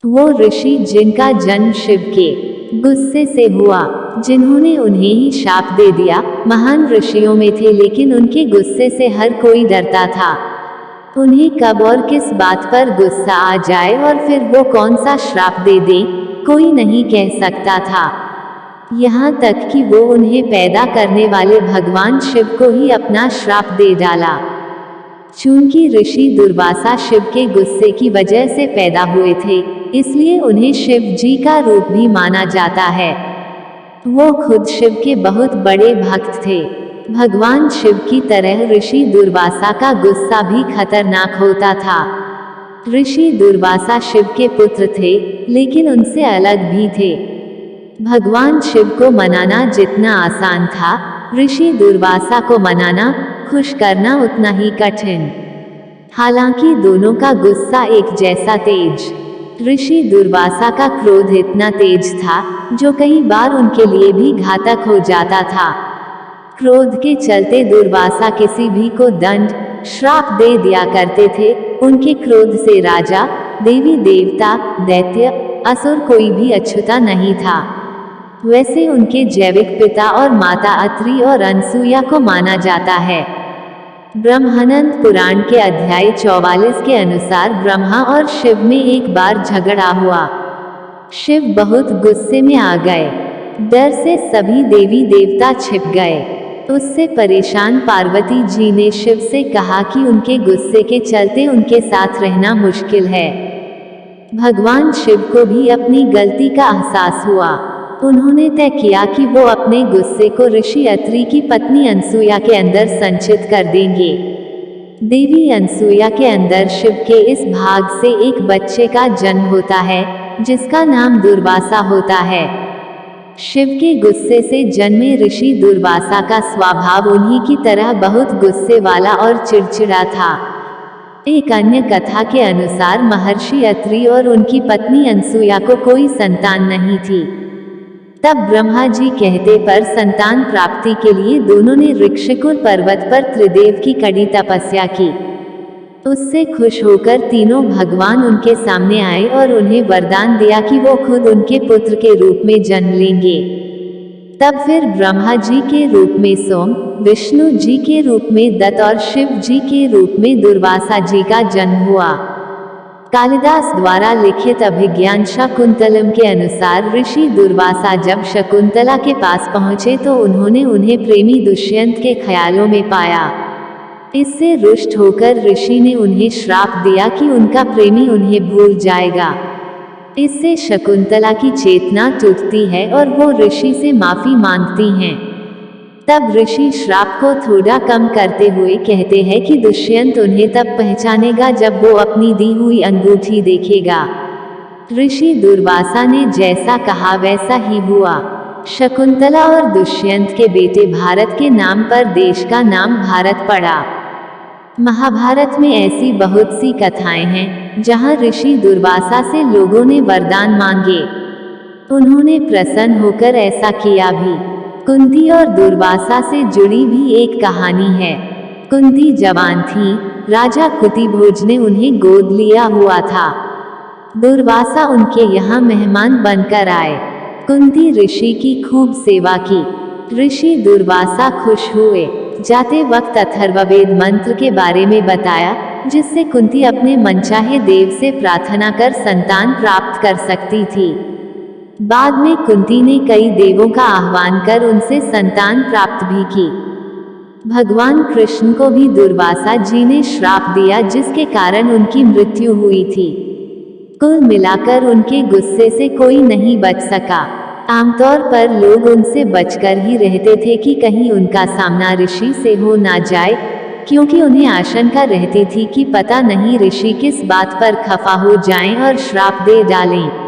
वो ऋषि जिनका जन्म शिव के गुस्से से हुआ, जिन्होंने उन्हें ही शाप दे दिया, महान ऋषियों में थे, लेकिन उनके गुस्से से हर कोई डरता था। उन्हें कब और किस बात पर गुस्सा आ जाए और फिर वो कौन सा श्राप दे दे, कोई नहीं कह सकता था। यहाँ तक कि वो उन्हें पैदा करने वाले भगवान शिव को ही अपना श्राप दे डाला। चूंकि ऋषि दुर्वासा शिव के गुस्से की वजह से पैदा हुए थे, इसलिए उन्हें शिव जी का रूप भी माना जाता है। वो खुद शिव के बहुत बड़े भक्त थे। भगवान शिव की तरह ऋषि दुर्वासा का गुस्सा भी खतरनाक होता था। ऋषि दुर्वासा शिव के पुत्र थे, लेकिन उनसे अलग भी थे। भगवान शिव को मनाना जितना आसान था, ऋषि दुर्वासा को मनाना, खुश करना उतना ही कठिन। हालांकि दोनों का गुस्सा एक जैसा तेज। ऋषि दुर्वासा का क्रोध इतना तेज था जो कई बार उनके लिए भी घातक हो जाता था। क्रोध के चलते दुर्वासा किसी भी को दंड, श्राप दे दिया करते थे। उनके क्रोध से राजा, देवी देवता, दैत्य, असुर कोई भी अछूता नहीं था। वैसे उनके जैविक पिता और माता अत्रि और अनसुया को माना जाता है। ब्रह्मानंद पुराण के अध्याय 44 के अनुसार ब्रह्मा और शिव में एक बार झगड़ा हुआ। शिव बहुत गुस्से में आ गए। डर से सभी देवी देवता छिप गए। उससे परेशान पार्वती जी ने शिव से कहा कि उनके गुस्से के चलते उनके साथ रहना मुश्किल है। भगवान शिव को भी अपनी गलती का एहसास हुआ। उन्होंने तय किया कि वो अपने गुस्से को ऋषि अत्रि की पत्नी अनसुया के अंदर संचित कर देंगे। देवी अनसुया के अंदर शिव के इस भाग से एक बच्चे का जन्म होता है, जिसका नाम दुर्वासा होता है। शिव के गुस्से से जन्मे ऋषि दुर्वासा का स्वभाव उन्हीं की तरह बहुत गुस्से वाला और चिड़चिड़ा था। एक अन्य कथा के अनुसार महर्षि अत्रि और उनकी पत्नी अनसुया को कोई संतान नहीं थी। तब ब्रह्मा जी कहते पर संतान प्राप्ति के लिए दोनों ने ऋक्षिकुल पर्वत पर त्रिदेव की कड़ी तपस्या की। उससे खुश होकर तीनों भगवान उनके सामने आए और उन्हें वरदान दिया कि वो खुद उनके पुत्र के रूप में जन्म लेंगे। तब फिर ब्रह्मा जी के रूप में सोम, विष्णु जी के रूप में दत्त और शिव जी के रूप में दुर्वासा जी का जन्म हुआ। कालिदास द्वारा लिखित अभिज्ञान शकुंतलम के अनुसार ऋषि दुर्वासा जब शकुंतला के पास पहुंचे तो उन्होंने उन्हें प्रेमी दुष्यंत के ख्यालों में पाया। इससे रुष्ट होकर ऋषि ने उन्हें श्राप दिया कि उनका प्रेमी उन्हें भूल जाएगा। इससे शकुंतला की चेतना टूटती है और वो ऋषि से माफी मांगती हैं। तब ऋषि श्राप को थोड़ा कम करते हुए कहते हैं कि दुष्यंत उन्हें तब पहचानेगा जब वो अपनी दी हुई अंगूठी देखेगा। ऋषि दुर्वासा ने जैसा कहा वैसा ही हुआ। शकुंतला और दुष्यंत के बेटे भारत के नाम पर देश का नाम भारत पड़ा। महाभारत में ऐसी बहुत सी कथाएं हैं जहां ऋषि दुर्वासा से लोगों ने वरदान मांगे। उन्होंने प्रसन्न होकर ऐसा किया भी। कुंती और दुर्वासा से जुड़ी भी एक कहानी है। कुंती जवान थी, राजा कुतिभोज ने उन्हें गोद लिया हुआ था। दुर्वासा उनके यहाँ मेहमान बनकर आए। कुंती ऋषि की खूब सेवा की। ऋषि दुर्वासा खुश हुए। जाते वक्त अथर्ववेद मंत्र के बारे में बताया, जिससे कुंती अपने मनचाहे देव से प्रार्थना कर संतान प्राप्त कर सकती थी। बाद में कुंती ने कई देवों का आह्वान कर उनसे संतान प्राप्त भी की। भगवान कृष्ण को भी दुर्वासा जी ने श्राप दिया, जिसके कारण उनकी मृत्यु हुई थी। कुल मिलाकर उनके गुस्से से कोई नहीं बच सका। आमतौर पर लोग उनसे बचकर ही रहते थे कि कहीं उनका सामना ऋषि से हो ना जाए, क्योंकि उन्हें आशंका रहती थी कि पता नहीं ऋषि किस बात पर खफा हो जाएं और श्राप दे डालें।